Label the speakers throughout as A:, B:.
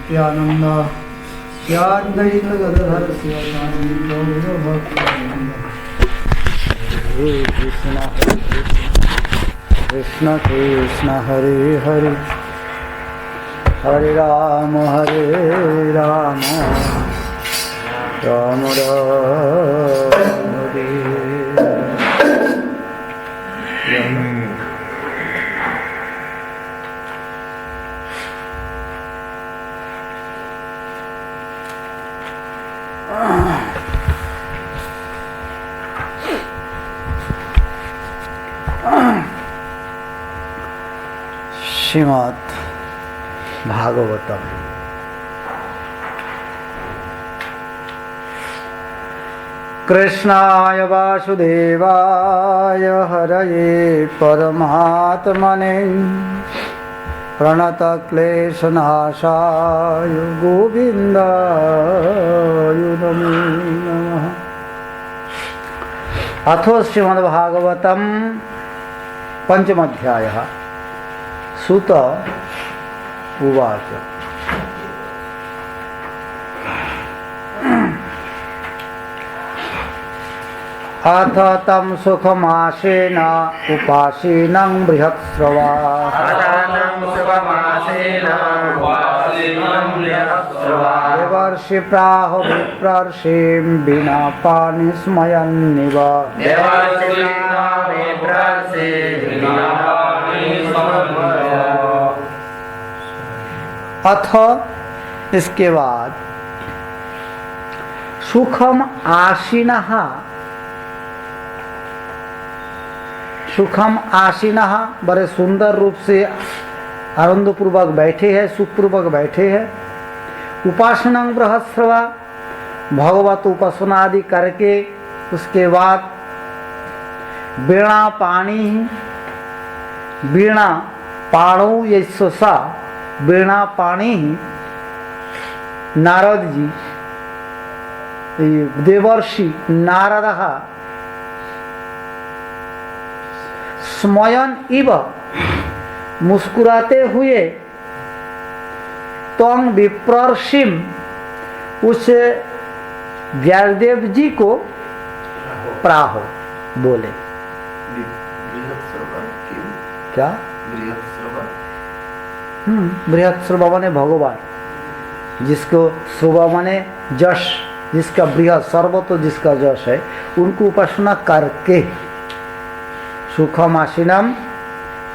A: नित्यानंद श्याद्वैत गदाधर शिवानंद गौर भक्तानंद। हरे कृष्ण कृष्ण कृष्ण हरे हरे हरे राम राम हरे। श्रीमद् भागवतम कृष्णाय वासुदेवाय हरये परमात्मने प्रणतक्लेशनाशाय गोविन्दाय नमो नमः। अथो श्रीमद्भागवतम पंचमध्यायः। सूत उवाच अथ तं सुखमासेन उपासीनं बृहत्स्रवा देवर्षि प्राह विप्रर्षिं विना पानिस्मयन्निव। अथ इसके बाद सुखम आसीनः, सुखम आसीनः बड़े सुंदर रूप से आनंद पूर्वक बैठे हैं, सुखपूर्वक बैठे हैं। उपासना बृहस्रवा भगवत उपासना आदि करके उसके बाद वीणा पाणी वीणा पाणौ यशसा वीणा पाणी नारद जी देवर्षि नारद स्मयन इव मुस्कुराते हुए त्वं विप्रर्षिम उस व्यासदेव जी को प्राहो बोले। क्या बृहत्स्रवा माने भगवान, जिसको श्रवा माने जश, जिसका बृहत सर्वतो जिसका जश है, उनको उपासना करके सुखमासीनम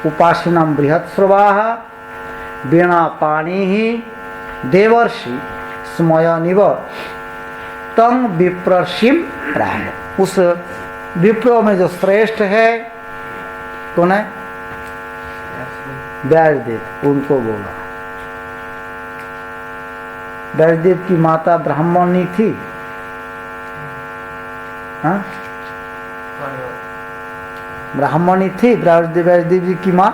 A: उपासनम बृहत्स्रवाः वीणा पाणी देवर्षि स्मयनिव तंग विप्रर्षिम प्राह। उस विप्रो में जो श्रेष्ठ है कौन है? व्यासदेव, उनको बोला। व्यासदेव की माता ब्राह्मणी थी। हाँ, ब्राह्मणी थी व्यासदेव जी की माँ।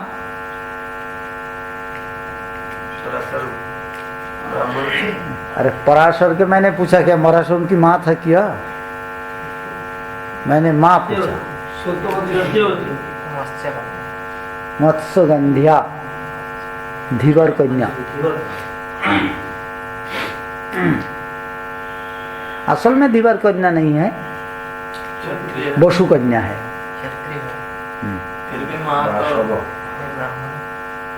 A: अरे पराशर के मैंने पूछा क्या पराशर उनकी माँ था क्या? मैंने माँ पूछा। मत्स्यगंध्या धीवर कन्या। असल में धीवर कन्या नहीं है, वसु कन्या है।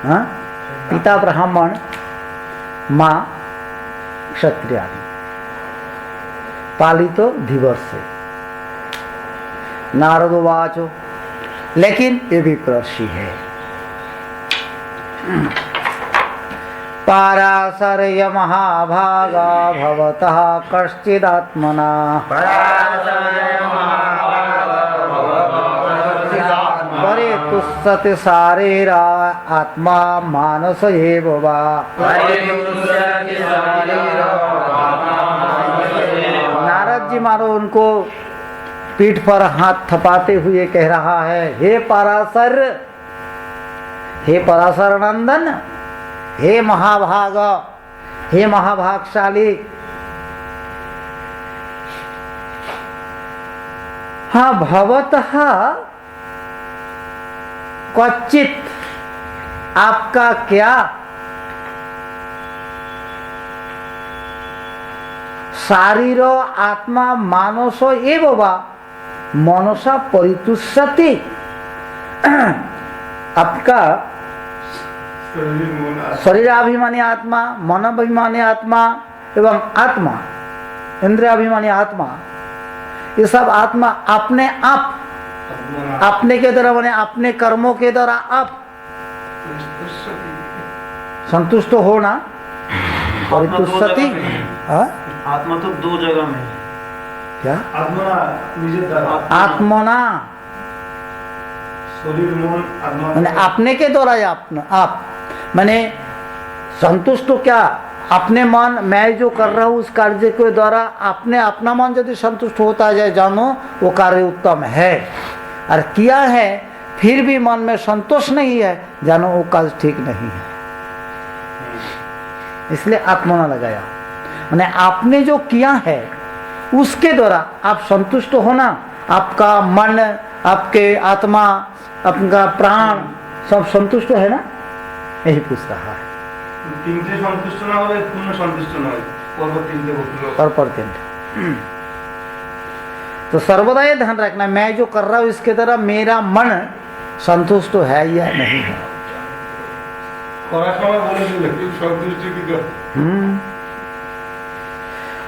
A: हाँ, पिता ब्राह्मण, माँ क्षत्रियाणी, पाली तो धीवर से। नारद वाचो, लेकिन ये भी प्रर्षि है। पाराशर्य महाभागा भवतः कश्चिदात्मना परे तुष्यति शारीरा आत्मा मानस एव वा। नारद जी मानो उनको पीठ पर हाथ थपाते हुए कह रहा है, हे पराशर, हे पराशर नंदन, हे महाभाग, हे महाभागशाली। हाँ, भवतः क्वचित आपका क्या शारीर आत्मा मानस एव वा मनसा परितुष्यति। आपका शरीराभिमानी आत्मा, मनोभिमानी आत्मा एवं आत्मा, इंद्रियाभिमानी आत्मा, ये सब आत्मा अपने आप, अपने के द्वारा माने अपने कर्मों के द्वारा आप संतुष्ट होना। परितुष्यति
B: आत्मा तो दो जगह में है।
A: क्या?
B: आत्मना
A: शरीर मन आत्मा माने अपने के द्वारा आप माने संतुष्ट क्या? अपने मन, मैं जो कर रहा हूँ उस कार्य के द्वारा अपने अपना मन यदि संतुष्ट होता जाए, जानो वो कार्य उत्तम है। और किया है फिर भी मन में संतोष नहीं है, जानो वो कार्य ठीक नहीं है। इसलिए आत्मना लगाया, माने आपने जो किया है उसके द्वारा आप संतुष्ट होना। आपका मन, आपके आत्मा, आपका प्राण सब संतुष्ट है ना, यही पूछ रहा है।
B: तीनटे संतुष्ट ना होले पूर्ण संतुष्ट ना होले,
A: पर तीनटे। तो सर्वदा ये ध्यान रखना, मैं जो कर रहा हूँ इसके द्वारा मेरा मन संतुष्ट है या नहीं है।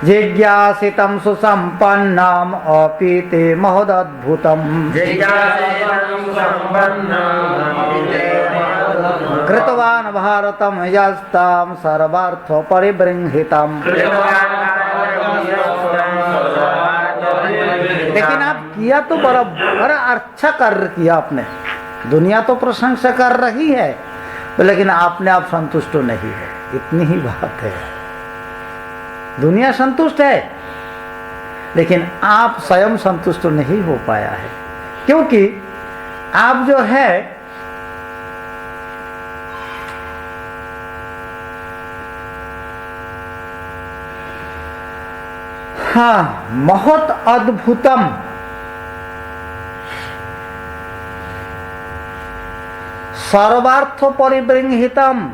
A: जिज्ञासितं सुसंपन्नम अपि ते महदद्भुतम् कृतवान् भारतं यस्तां सर्वार्थ परिबृंहितम्। लेकिन आप किया तो बड़ा अच्छा कार्य किया आपने, दुनिया तो प्रशंसा कर रही है, लेकिन आपने आप संतुष्ट नहीं है, इतनी ही बात है। दुनिया संतुष्ट है लेकिन आप स्वयं संतुष्ट नहीं हो पाया है, क्योंकि आप जो है हाँ बहुत अद्भुतम, सर्वार्थ परिबृंहितम,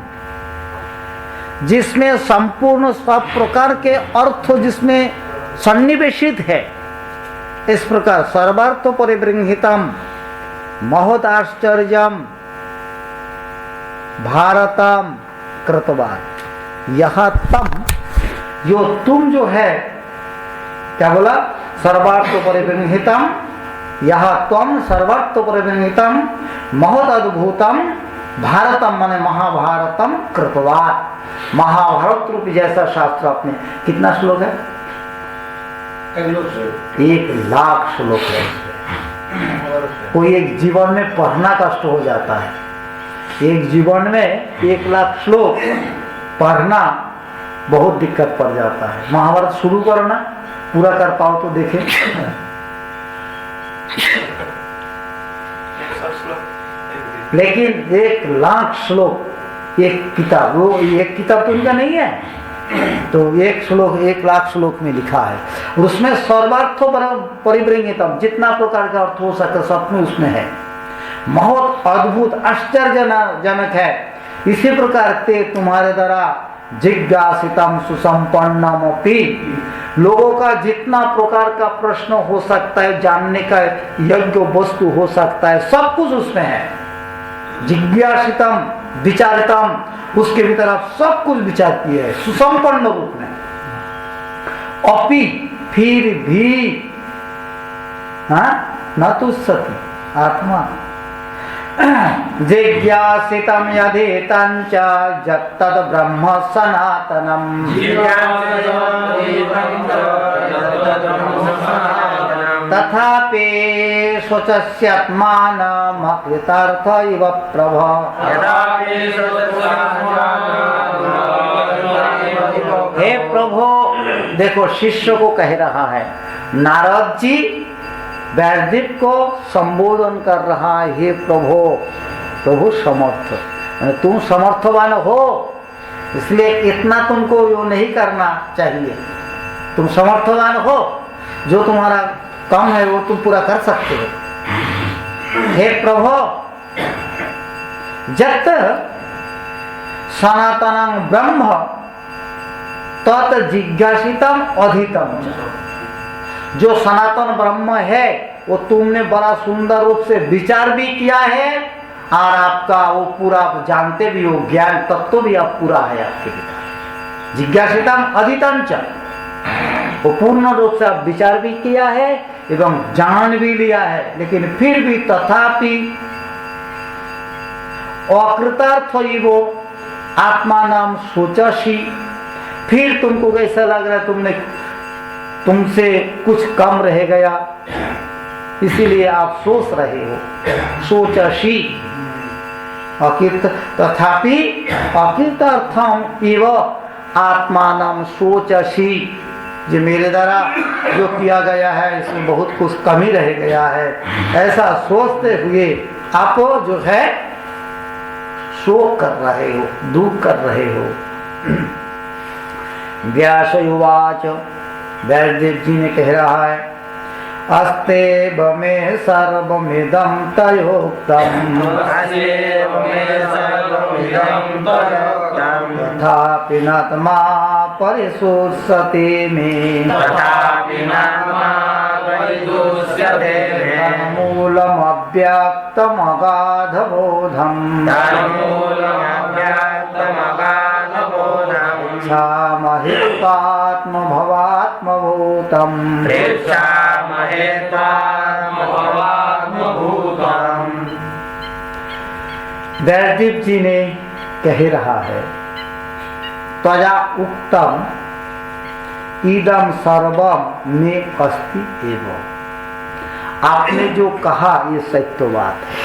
A: जिसमें संपूर्ण सब प्रकार के अर्थ जिसमें सन्निवेशित है, इस प्रकार सर्वार्थ परिबृंहितम महद आश्चर्यम भारतम कृतवान्। यह तम जो तुम जो है, क्या बोला? सर्वार्थ परिबृंहितम, यह तम सर्वार्थ परिबृंहितम महद अद्भुतम भारतम माने महाभारतम कृतवान्। महाभारत रूपी जैसा शास्त्र आपने, कितना श्लोक है? 1,00,000 श्लोक है। कोई एक जीवन में पढ़ना कष्ट हो जाता है, एक जीवन में 1,00,000 श्लोक पढ़ना बहुत दिक्कत पड़ जाता है। महाभारत शुरू करो ना, पूरा कर पाओ तो देखें। लेकिन 1,00,000 श्लोक एक किताब, वो एक किताब तो उनका नहीं है, तो एक श्लोक 1,00,000 श्लोक में लिखा है। और उसमें सर्वार्थ परिबृंहितम, जितना प्रकार का अर्थ हो सकता सब में उसमें है। बहुत अद्भुत आश्चर्यजनक है। इसी प्रकार से तुम्हारे द्वारा जिज्ञासितम सुसंपन्नमपि, लोगों का जितना प्रकार का प्रश्न हो सकता है, जानने का योग्य वस्तु हो सकता है, सब कुछ उसमें है। जिज्ञासितम विचारितम, उसके भीतर आप सब कुछ विचार किए है सुसंपन्न रूप में। अपि फिर भी न तो सती आत्मा जिज्ञासितम यदेतं च यत्तद् ब्रह्म सनातनम्। तथापि स्वचस्यात्मानं यथार्थ इव प्रभ। हे प्रभु, देखो शिष्य को कह रहा है, नारद जी वैदिक को संबोधन कर रहा है। हे प्रभु, प्रभु समर्थ, तुम समर्थवान हो, इसलिए इतना तुमको यो नहीं करना चाहिए। तुम समर्थवान हो, जो तुम्हारा काम है वो तुम पूरा कर सकते हो। हे प्रभु, जत सनातनं ब्रह्म तत् जिज्ञासितम अधितम च। जो सनातन ब्रह्म है वो तुमने बड़ा सुंदर रूप से विचार भी किया है और आपका वो पूरा आप जानते भी हो, ज्ञान तत्व भी आप पूरा है आपके भीतर। जिज्ञासितम अधितम च, वो पूर्ण रूप से आप विचार भी किया है एवं जान भी लिया है, लेकिन फिर भी तथापि अकृतार्थ वो आत्मा नाम सोचाशी, फिर तुमको कैसा लग रहा है तुमसे कुछ कम रह गया, इसीलिए आप सोच रहे हो। सोचाशी तथापि अकृतार्थम इव आत्मानम सोचाशी, जो मेरे द्वारा जो किया गया है इसमें बहुत कुछ कमी रह गया है, ऐसा सोचते हुए आप जो है शोक कर रहे हो, दुख कर रहे हो। व्यास युवाच, व्यासदेव जी ने कह रहा है, अस्तेव मे सर्वमिदं तयोक्तम्, तथापि नात्मा परिशोष्यते मे, मूलमव्यक्तमगाधबोधम्, पृच्छामहेत्वात्मभवात्मभूतम्, व्यासदेव जी ने कह रहा है, त्वया उक्तम इदम सर्वम में अस्ति एवं, आपने जो कहा ये सत्य बात है।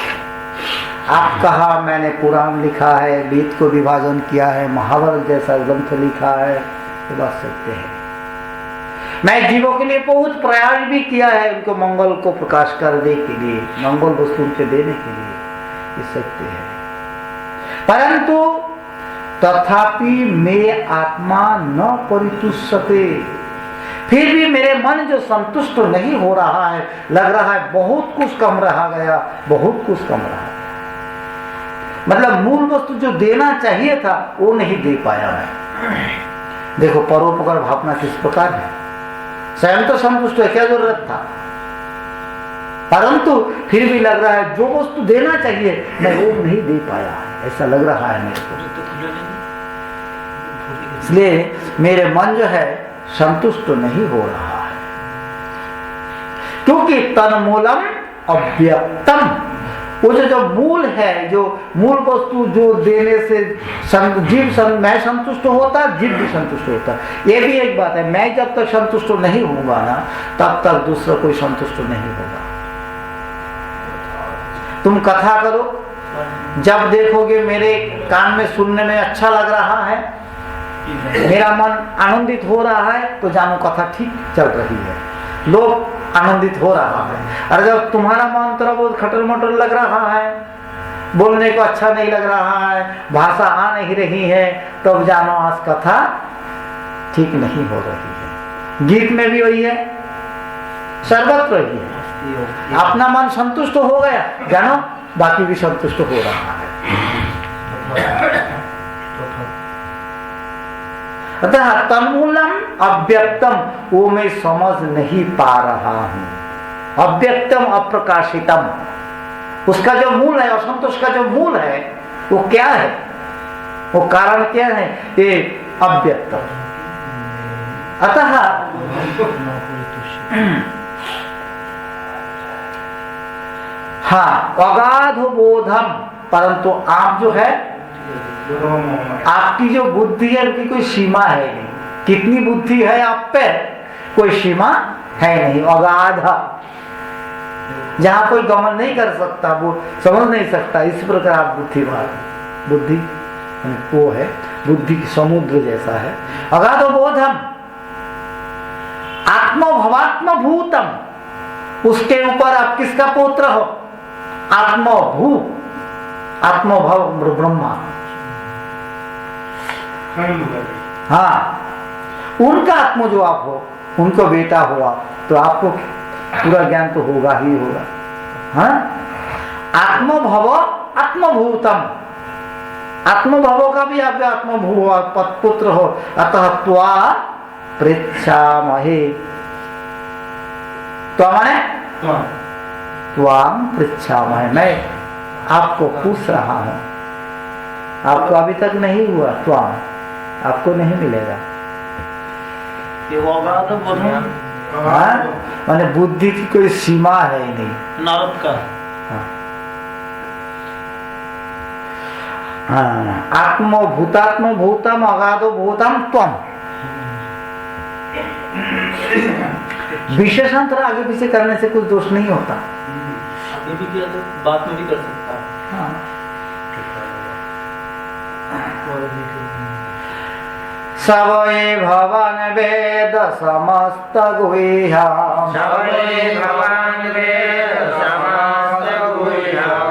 A: आप कहा मैंने पुराण लिखा है, वेद को विभाजन किया है, महाभारत जैसा ग्रंथ लिखा है, ये बात सत्य है। मैं जीवों के लिए बहुत प्रयास भी किया है, उनको मंगल को प्रकाश करने के लिए, मंगल वस्तु उनके देने के लिए, ये सत्य है। परंतु तथापि मे आत्मा न परितुष्यते, फिर भी मेरे मन जो संतुष्ट नहीं हो रहा है, लग रहा है बहुत कुछ कम रहा गया, बहुत कुछ कम रहा गया। मतलब मूल वस्तु जो देना चाहिए था वो नहीं दे पाया मैं। देखो परोपकार भावना किस प्रकार है, स्वयं तो संतुष्ट है, क्या जरूरत था, परंतु फिर भी लग रहा है जो वस्तु देना चाहिए मैं वो नहीं दे पाया, ऐसा लग रहा है मेरे को। इसलिए मेरे मन जो है संतुष्ट नहीं हो रहा है, क्योंकि तन्मूलम अव्यक्तम, वो जो मूल है, जो मूल वस्तु जो देने से जीव मैं संतुष्ट होता, जीव भी संतुष्ट होता। ये भी एक बात है, मैं जब तक संतुष्ट नहीं होऊंगा ना तब तक दूसरा कोई संतुष्ट नहीं होगा। तुम कथा करो, जब देखोगे मेरे कान में सुनने में अच्छा लग रहा है, मेरा मन आनंदित हो रहा है, तो जानो कथा ठीक चल रही है, लोग आनंदित हो रहा है। और जब तुम्हारा मन थोड़ा बहुत खटर मटर लग रहा है, बोलने को अच्छा नहीं लग रहा है, भाषा आ नहीं रही है, तब जानो आज कथा ठीक नहीं हो रही है। गीत में भी वही है, सर्वत्र वही है। अपना मन संतुष्ट हो गया, जानो बाकी भी संतुष्ट हो रहा है। अतः तन्मूलम अव्यक्तम, वो मैं समझ नहीं पा रहा हूं। अव्यक्तम अप्रकाशितम, उसका जो मूल है, असंतोष का जो मूल है वो क्या है, वो कारण क्या है, ये अव्यक्तम। अतः हाँ अगाध बोधम, परंतु आप जो है आपकी जो बुद्धि है उनकी कोई सीमा है नहीं। कितनी बुद्धि है आप पे, कोई सीमा है नहीं। अगाध, जहां कोई गमन नहीं कर सकता, वो समझ नहीं सकता, इस प्रकार आप बुद्धिमान, बुद्धि वो है, बुद्धि की समुद्र जैसा है। अगाध बोधम आत्मभवात्म भूतम, उसके ऊपर आप किसका पुत्र हो, आत्मभू, आत्मभव ब्रह्मा। हाँ, उनका आत्मा जो आप हो, उनको बेटा हो आप, तो आपको पूरा ज्ञान तो होगा ही होगा। हाँ, आत्मभव आत्मभूतम, आत्मभाव का भी आप आत्मभूव पुत्र हो, अतः त्वा पृच्छामहे। त्वा माने त्वाम पृच्छामहे, मैं आपको पूछ रहा हूं। आपको अभी तक नहीं हुआ, त्वाम आपको नहीं मिलेगा।
C: ये होगा तो बोधन
A: हाँ? माने बुद्धि की कोई सीमा है ही नहीं।
C: नारद का
A: हाँ, आत्म भूतात्म भूतम अगाधो भूतम त्वम। विशेषांतर आगे पीछे करने से कुछ दोष नहीं होता।
C: आगे भी किया तो बात में भी कर सकता है।
A: हाँ। सबवे भवन वेद समस्त गुह्यम्,
B: सबवे भवन वेद समस्त गुह्यम्,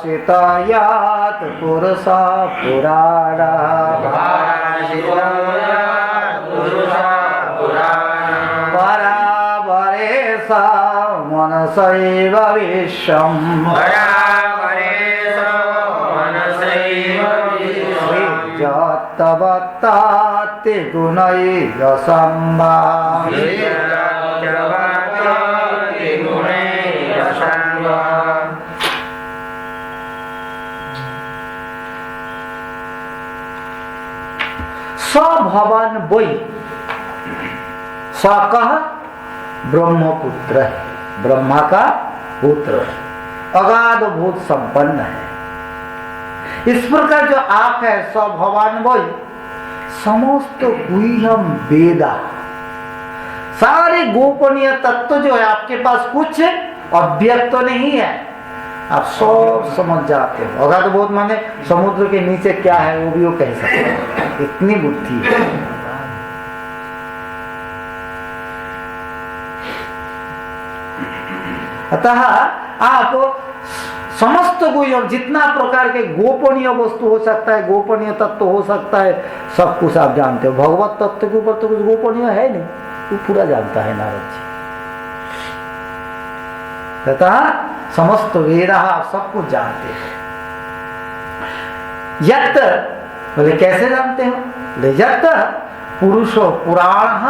A: भाषितयात् पुरुषा पुराणः,
B: भाषितयात् पुरुषा पुराणः,
A: परावरेश मनसैव विश्वम्,
B: परावरेश मनसैव विश्वम्,
A: यत्तवत्ताति गुणैः सम्भा,
B: यत्तवत्ताति गुणैः सम्भा।
A: सभवन वै, स कह ब्रह्मपुत्र है, ब्रह्मा का पुत्र है, अगाध भूत संपन्न है। इस प्रकार जो आप है सभवान वै, समस्त गुह्यम वेदा, सारे गोपनीय तत्व जो है आपके पास कुछ अव्यक्त तो नहीं है, आप सब समझ जाते हो। अगाध भूत माने समुद्र के नीचे क्या है वो भी वो कह सकते हैं, इतनी बुद्धि है। अतः आप समस्त गुह्यम, जितना प्रकार के गोपनीय वस्तु हो सकता है, गोपनीय तत्व हो सकता है, सब कुछ आप जानते हो। भगवत तत्व के ऊपर तो कुछ गोपनीय है नहीं, वो पूरा जानता है नारद जी। तथा समस्त वेद आप सब कुछ जानते हो। यत् बोले कैसे जानते हो? यत् पुरुषो पुराण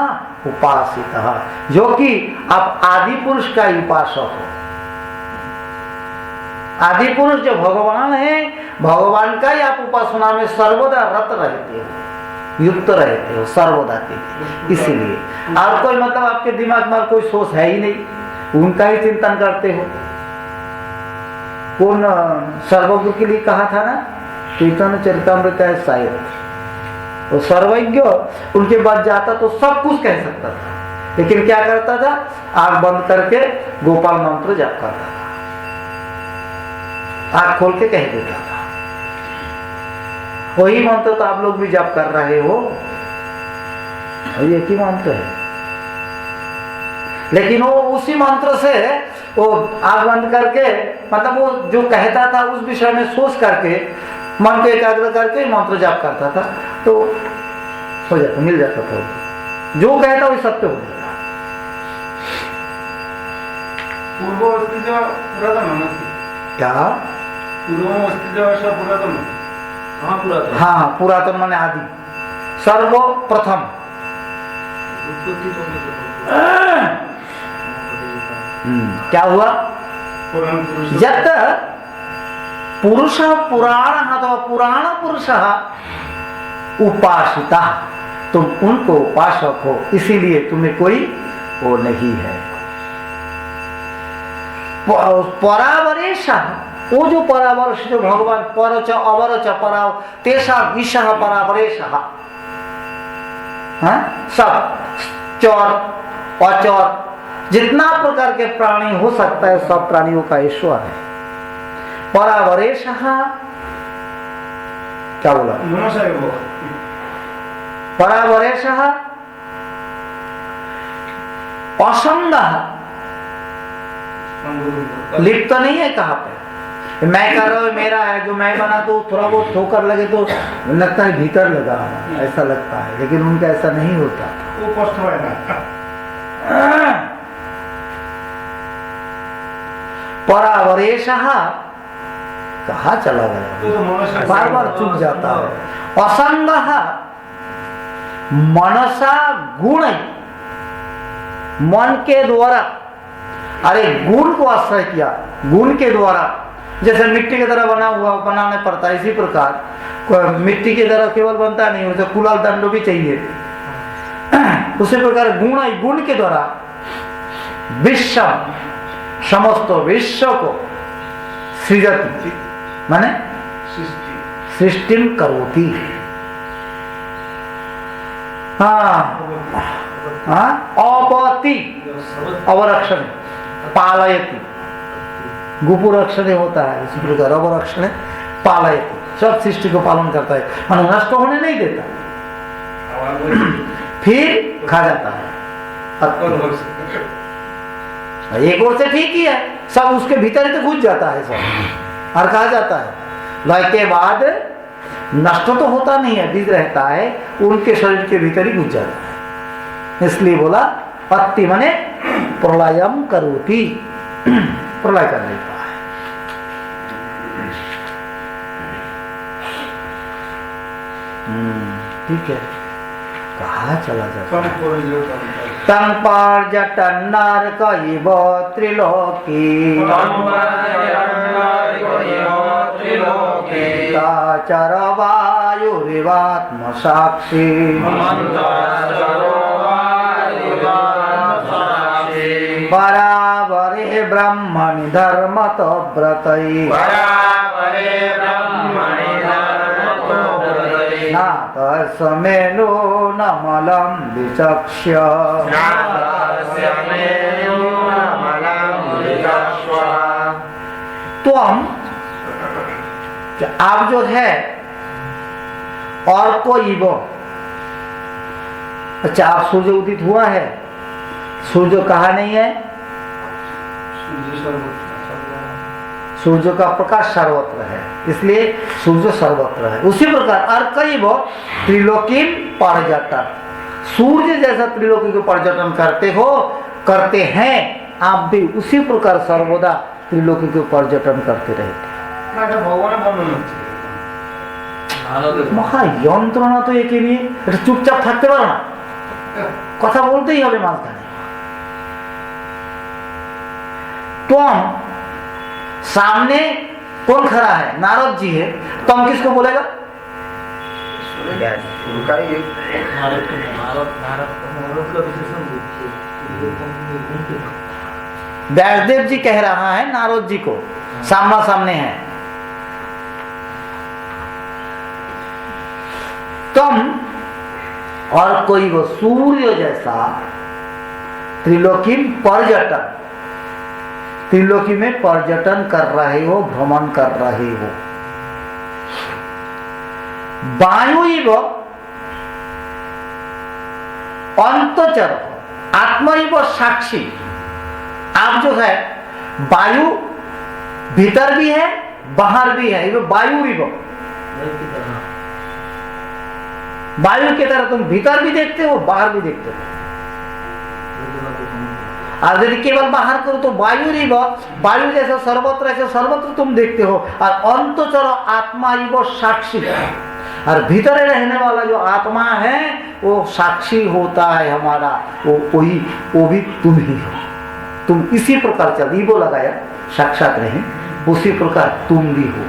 A: उपासितः, जो कि आप आदि पुरुष का उपासक हो। आदि पुरुष जो भगवान है, भगवान का ही आप उपासना में सर्वदा रत रहते हो, युक्त रहते हो सर्वदा के। इसीलिए और कोई मतलब आपके दिमाग में कोई सोच है ही नहीं, उनका ही चिंतन करते हो। कौन सर्वज्ञ के लिए कहा था ना, चैतन्य चरितामृत है शायद, वो सर्वज्ञ उनके बाद जाता तो सब कुछ कह सकता था, लेकिन क्या करता था, आंख बंद करके गोपाल मंत्र जाप करता था, आंख खोल के कह देता था। वही मंत्र तो आप लोग भी जाप कर रहे हो, एक ही मंत्र है, लेकिन वो उसी मंत्र से वो आंख बंद करके, मतलब वो जो कहता था उस विषय में सोच करके मन को एकाग्र करके मंत्र जाप करता था, तो हो जाता, मिल जाता था। जो कहता वही सत्य हो जाता।
B: पूर्व पुरातन
A: क्या
B: पुरातन?
C: हाँ पुरातन।
A: हाँ, पुरातन माने आदि, सर्वप्रथम। क्या हुआ? यत् पुरुष पुराण अथवा पुराण पुरुष उपासिता, तुम उनको उपासक हो, इसीलिए तुम्हें कोई वो नहीं है। परावरेश, वो जो परावरेश जो भगवान परच अवरच परा तेषा विषह परावरेश, सब चौर अचौर जितना प्रकार के प्राणी हो सकता है, सब प्राणियों का ईश्वर है। परावरेश क्या बोला? परावरेश असंग, लिप्त नहीं है। कहाँ पे मैं कर रहा हूँ, मेरा है, जो मैं बना तो थोड़ा बहुत ठोकर लगे तो लगता है भीतर लगा, ऐसा लगता है, लेकिन उनका ऐसा नहीं होता।
B: वो कष्ट है ना।
A: परावरेश कहाँ चला गया,
B: तो मनसा
A: बार बार चुप जाता है। असंग मनसा गुण, मन के द्वारा, अरे गुण को आश्रय किया, गुण के द्वारा, जैसे मिट्टी की तरह बना हुआ बनाने पड़ता है, इसी प्रकार मिट्टी की तरह केवल बनता नहीं, उसे कुलाल दंड भी चाहिए। उसी प्रकार गुण के द्वारा विश्व, समस्त विश्व को सृजति माने सृष्टि करोति, अपति अवरक्षण पालयति, गुपुरक्षण होता है, इसी प्रकार अवरक्षण पालयति, सब सृष्टि को पालन करता है, माने नष्ट होने नहीं देता, फिर खा जाता है। एक ओर से ठीक ही है, सब उसके भीतर ही तो घुस जाता है सब और खा जाता है, लय के बाद नष्ट तो होता नहीं है, बीज रहता है, उनके शरीर के भीतर ही घुस जाता है। इसलिए बोला पत्ति मने प्रलयम करोति, प्रलय कर देता है। ठीक है, कहाँ चला जाता है? तं पर्यटन नरक इव त्रिलोकी, चर वायुरिवात्म साक्षी, बराबरे ब्रह्मणि धर्मतो व्रतै, न तस्मेनो न मलं विचक्ष्य, तो हम आप जो है और कोई वो, अच्छा आप सूर्य उदित हुआ है, सूर्य कहा नहीं है, सूर्य का प्रकाश सर्वत्र है, इसलिए सूर्य सर्वत्र है। उसी प्रकार अर्कई वो त्रिलोकी पर्यटन, सूर्य जैसा त्रिलोकी को पर्यटन करते हैं, आप भी उसी प्रकार सर्वदा त्रिलोकी को पर्यटन करते रहते हैं। महा यंत्रणा तो एक নিয়ে এটা চুপচাপ থাকতে পারো না, কথা বলতেই হবে মাঝখানে। तो हम सामने कौन खड़ा है? नारद जी है, तो हम किसको बोलेगा? व्यासदेव जी कह रहा है नारद जी को, सामना सामने है। तुम और कोई वो सूर्य जैसा त्रिलोकी पर्यटन, त्रिलोकी में पर्यटन कर रहे हो, भ्रमण कर रहे हो। वायु इव अंतचर, आत्मा इव साक्षी, आप जो है वायु भीतर भी है बाहर भी है, वायु इव, वायु की तरह तुम भीतर भी देखते हो बाहर भी देखते हो। और यदि केवल बाहर करो तो वायु जैसे सर्वत्र, ऐसे सर्वत्र तुम देखते हो। और अंतचर आत्मा वो साक्षी, और भीतर रहने वाला जो आत्मा है वो साक्षी होता है हमारा, वो भी तुम ही हो। तुम इसी प्रकार चल, वो लगाया साक्षात रहे, उसी प्रकार तुम भी हो।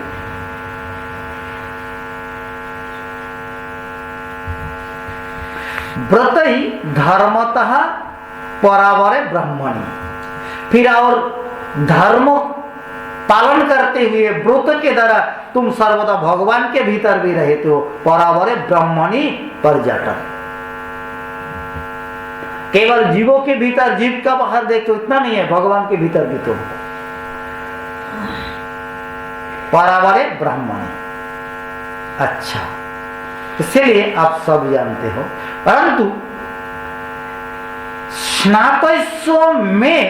A: व्रतई धर्मतः परावरे ब्रह्मणि, फिर और धर्म पालन करते हुए व्रत के द्वारा तुम सर्वदा भगवान के भीतर भी रहते हो। परावरे ब्रह्मणि पर्यटन, केवल जीवों के भीतर, जीव का बाहर देखते हो इतना नहीं है, भगवान के भीतर भी तो। परावरे ब्रह्मणि, अच्छा, इसलिए आप सब जानते हो। परंतु स्नातस्व में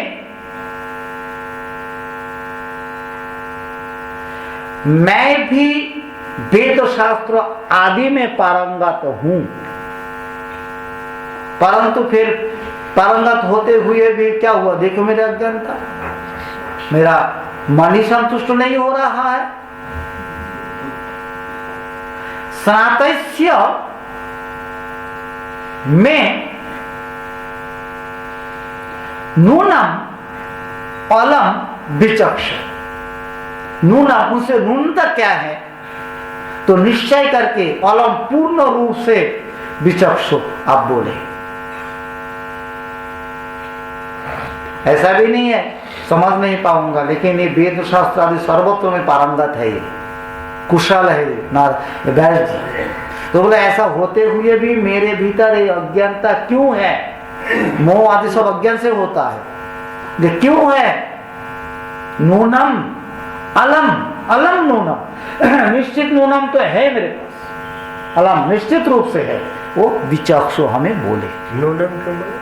A: मैं भी वेद शास्त्र आदि में पारंगत हूं, परंतु फिर पारंगत होते हुए भी क्या हुआ? देखो मेरे अज्ञानता, मेरा मन ही संतुष्ट नहीं हो रहा है। स्नातस्य में नूनम अलम विचक्ष, नूनम उनसे न्यूनतम क्या है तो निश्चय करके अलम पूर्ण रूप से विचक्षु आप बोले। ऐसा भी नहीं है समझ नहीं पाऊंगा, लेकिन ये वेद शास्त्र आदि सर्वत्व में पारंगत है, ये कुशल है व्यास जी। तो बोले ऐसा होते हुए भी मेरे भीतर ये अज्ञानता क्यों है, मोह आदि सब अज्ञान से होता है, ये क्यों है? नूनम अलम, अलम नूनम, निश्चित नूनम तो है मेरे पास, अलम निश्चित रूप से है, वो विचक्षु हमें बोले।
D: नूनम क्यों बोले?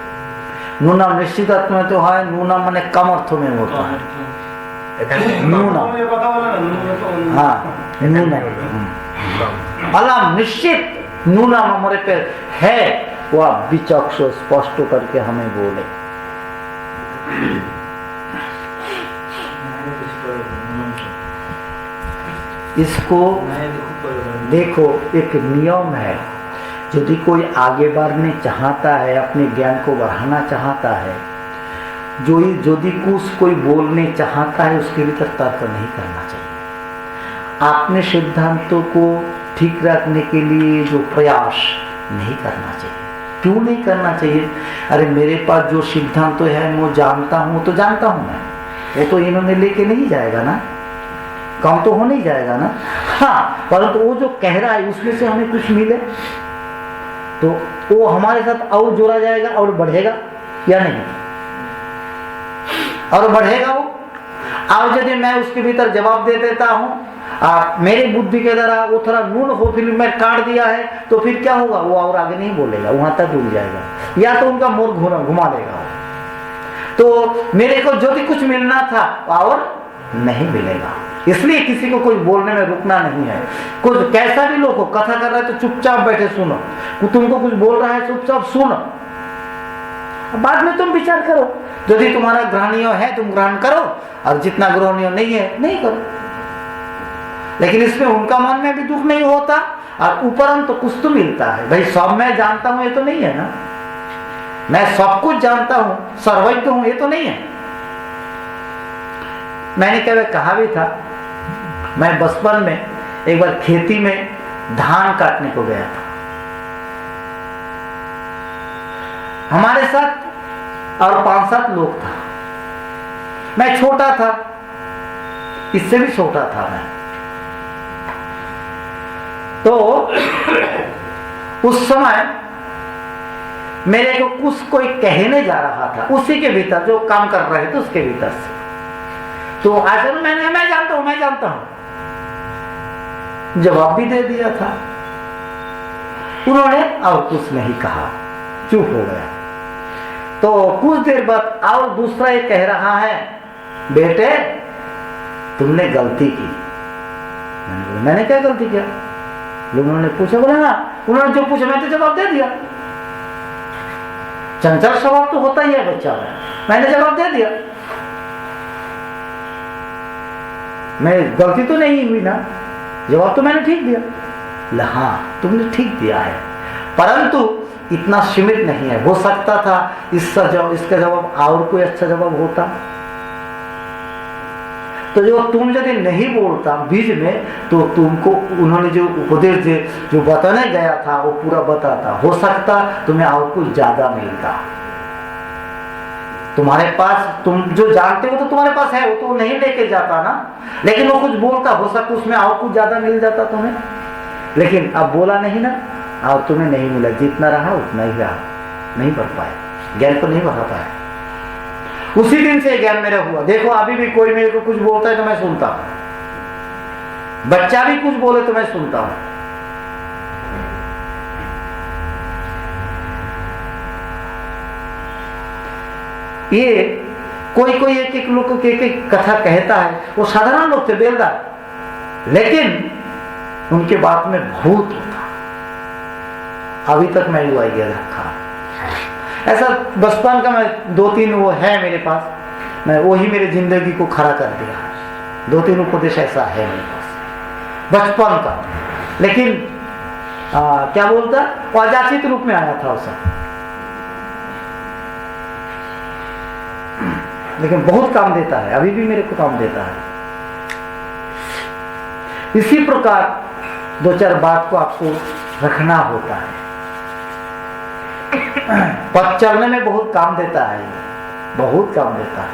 A: नूनम निश्चित अर्थ में तो है, नूनम माने कम अर्थों में होता है, नूनम,
B: ये पता वाला ना,
A: हाँ नूनम, अलम निश्चित, नूनम हमारे पे है, वह विचक्षु स्पष्ट करके हमें बोले। इसको देखो एक नियम है, यदि कोई आगे बढ़ने चाहता है, अपने ज्ञान को बढ़ाना चाहता है, जो यदि कुछ कोई बोलने चाहता है उसके भीतर तर्क नहीं करना चाहिए। अपने सिद्धांतों को ठीक रखने के लिए जो प्रयास नहीं करना चाहिए। क्यों नहीं करना चाहिए? अरे मेरे पास जो सिद्धांत तो है वो जानता हूँ, तो जानता हूँ मैं, वो तो इन्होंने लेके नहीं जाएगा ना, कम तो हो नहीं जाएगा ना। हाँ, परंतु वो जो कह रहा है उसमें से हमें कुछ मिले तो वो हमारे साथ और जोड़ा जाएगा और बढ़ेगा या नहीं, और बढ़ेगा वो। और यदि मैं उसके भीतर जवाब दे देता हूँ मेरे बुद्धि के द्वारा वो थोड़ा नून हो, फिर मैं काट दिया है, तो फिर क्या होगा? वो और आगे नहीं बोलेगा, वहां तक रुक जाएगा, या तो उनका मोर घुमा देगा। तो मेरे को जो भी कुछ मिलना था और नहीं मिलेगा। इसलिए किसी को कोई बोलने में रुकना नहीं है। कुछ कैसा भी लोग हो, कथा कर रहे तो चुपचाप बैठे सुनो, तुमको कुछ बोल रहा है चुपचाप सुनो, बाद में तुम विचार करो। यदि तुम्हारा ग्रहणीय है तुम ग्रहण करो, और जितना ग्रहणीय नहीं है नहीं करो। लेकिन इसमें उनका मन में भी दुख नहीं होता, और उपरंत तो कुछ तो मिलता है। भाई सब मैं जानता हूं ये तो नहीं है ना, मैं सब कुछ जानता हूं, सर्वज्ञ हूं ये तो नहीं है। मैंने कभी कहा भी था, मैं बचपन में एक बार खेती में धान काटने को गया था, हमारे साथ और 5-7 लोग था। मैं छोटा था, इससे भी छोटा था मैं। तो उस समय मेरे को कुछ कोई कहने जा रहा था, उसी के भीतर जो काम कर रहे थे उसके भीतर से। तो आज मैं जानता हूं जवाब भी दे दिया था। उन्होंने और कुछ नहीं कहा, चुप हो गया। तो कुछ देर बाद और दूसरा ये कह रहा है, बेटे तुमने गलती की। मैंने क्या गलती किया? लोगों ने पूछा, बोला ना, उन्होंने जो पूछा मैं तो जवाब दे दिया। चंचल स्वभाव तो होता ही है बच्चा में, मैंने जवाब दे दिया। मैं गलती तो नहीं हुई ना, जवाब तो मैंने ठीक दिया। हाँ तुमने ठीक दिया है, परंतु इतना सीमित नहीं है, हो सकता था इसका जवाब और कोई अच्छा जवाब होता। तो जो तुम यदि नहीं बोलता बीच में, तो तुमको उन्होंने जो उपदेश जो बताने गया था वो पूरा बताता, हो सकता तुम्हें और कुछ ज्यादा मिलता। तुम्हारे पास तुम जो जानते हो तो तुम्हारे पास है, वो तो नहीं लेके जाता ना, लेकिन वो कुछ बोलता, हो सकता उसमें और कुछ ज्यादा मिल जाता तुम्हें। लेकिन अब बोला नहीं ना, और तुम्हें नहीं मिला, जितना रहा उतना ही रहा, नहीं बढ़ पाए, ज्ञान को नहीं बढ़ा पाया। उसी दिन से ज्ञान मेरा हुआ। देखो अभी भी कोई मेरे को कुछ बोलता है तो मैं सुनता हूं, बच्चा भी कुछ बोले तो मैं सुनता हूं। ये कोई एक लोग को एक कथा कहता है, वो साधारण लोग थे, बेलदार, लेकिन उनके बात में भूत होता। अभी तक मैं हुआ गया रखा ऐसा बचपन का, मैं 2-3 वो है मेरे पास, मैं वही मेरी जिंदगी को खड़ा कर दिया। 2-3 उपदेश ऐसा है मेरे पास बचपन का, लेकिन क्या बोलता, अजाचित रूप में आया था उसे, लेकिन बहुत काम देता है, अभी भी मेरे को काम देता है। इसी प्रकार दो चार बात को आपको रखना होता है। पद चलने में बहुत काम देता है, बहुत काम देता है।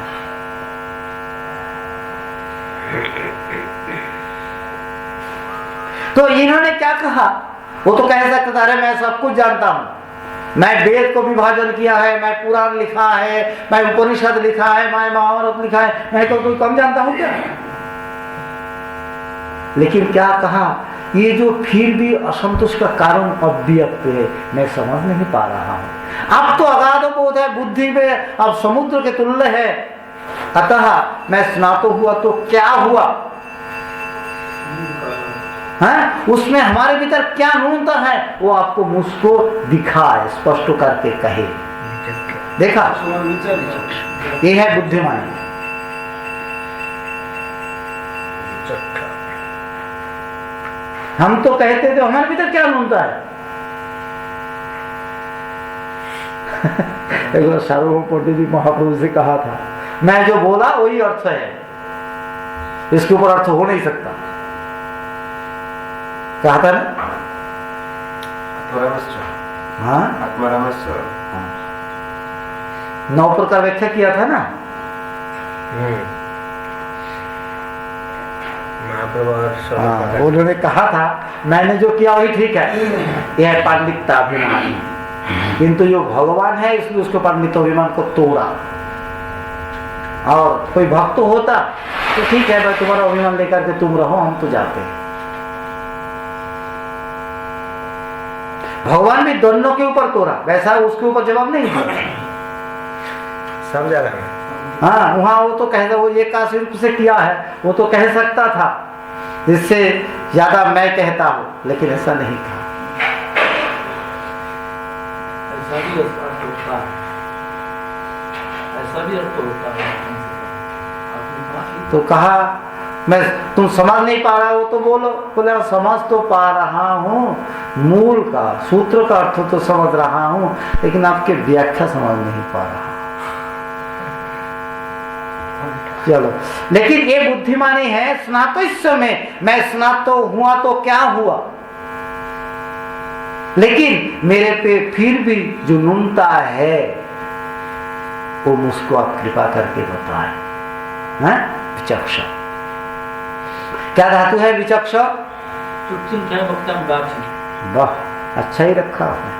A: तो इन्होंने क्या कहा, वो तो कह सकता था, अरे मैं सब कुछ जानता हूं, मैं वेद को विभाजन किया है, मैं पुराण लिखा है, मैं उपनिषद लिखा है, मैं महाभारत लिखा है, मैं तो कोई कम जानता हूं क्या। लेकिन क्या कहा, ये जो फिर भी असंतोष का कारण अव्यक्त है, मैं समझ नहीं पा रहा हूं। अब तो अगाध बोध है, बुद्धि में अब समुद्र के तुल्य है, अतः मैं स्नातो हुआ तो क्या हुआ है, उसमें हमारे भीतर क्या न्यूनता है वो आपको मुझको दिखाए, स्पष्ट करके कहे। देखा, ये है बुद्धिमानी। हम तो कहते थे हमारे भीतर क्या न्यूनता है। एक बार सार्वभौम पंडित जी महाप्रभु से कहा था, मैं जो बोला वही अर्थ है, इसके ऊपर अर्थ हो नहीं सकता। कहा था ना, हाँ, 9 प्रकार व्याख्या किया था ना। हाँ, उन्होंने कहा था मैंने जो किया वही ठीक है, यह है पांडित्य अभिमान, किंतु जो भगवान है इसलिए उसको पांडित्य अभिमान को तोड़ा। और कोई भक्त होता तो ठीक है, भाई तुम्हारा अभिमान लेकर के तुम रहो, हम तो जाते हैं। भगवान भी दोनों के ऊपर तोड़ा, वैसा उसके ऊपर जवाब नहीं दिया।
D: समझा रहा मैं।
A: हाँ, वहां वो तो कहता, वो एकासी रूप से किया है, वो तो कह सकता था, इससे ज्यादा मैं कहता हूं, लेकिन ऐसा नहीं कहा।
C: ऐसा भी अर्थ होता है, ऐसा भी अर्थ होता है।
A: तो कहा मैं, तुम समझ नहीं पा रहा हो तो बोलो। बोले समझ तो पा रहा हूँ, मूल का सूत्र का अर्थ तो समझ रहा हूँ, लेकिन आपके व्याख्या समझ नहीं पा रहा। चलो, लेकिन ये बुद्धिमानी है। स्नातोस्व में मैं स्नातो हुआ तो क्या हुआ, लेकिन मेरे पे फिर भी जो न्यूनता है वो मुझको आप कृपा करके बताएं। विचक्षण क्या धातु है, विचक्षण। वाह, अच्छा ही रखा आपने,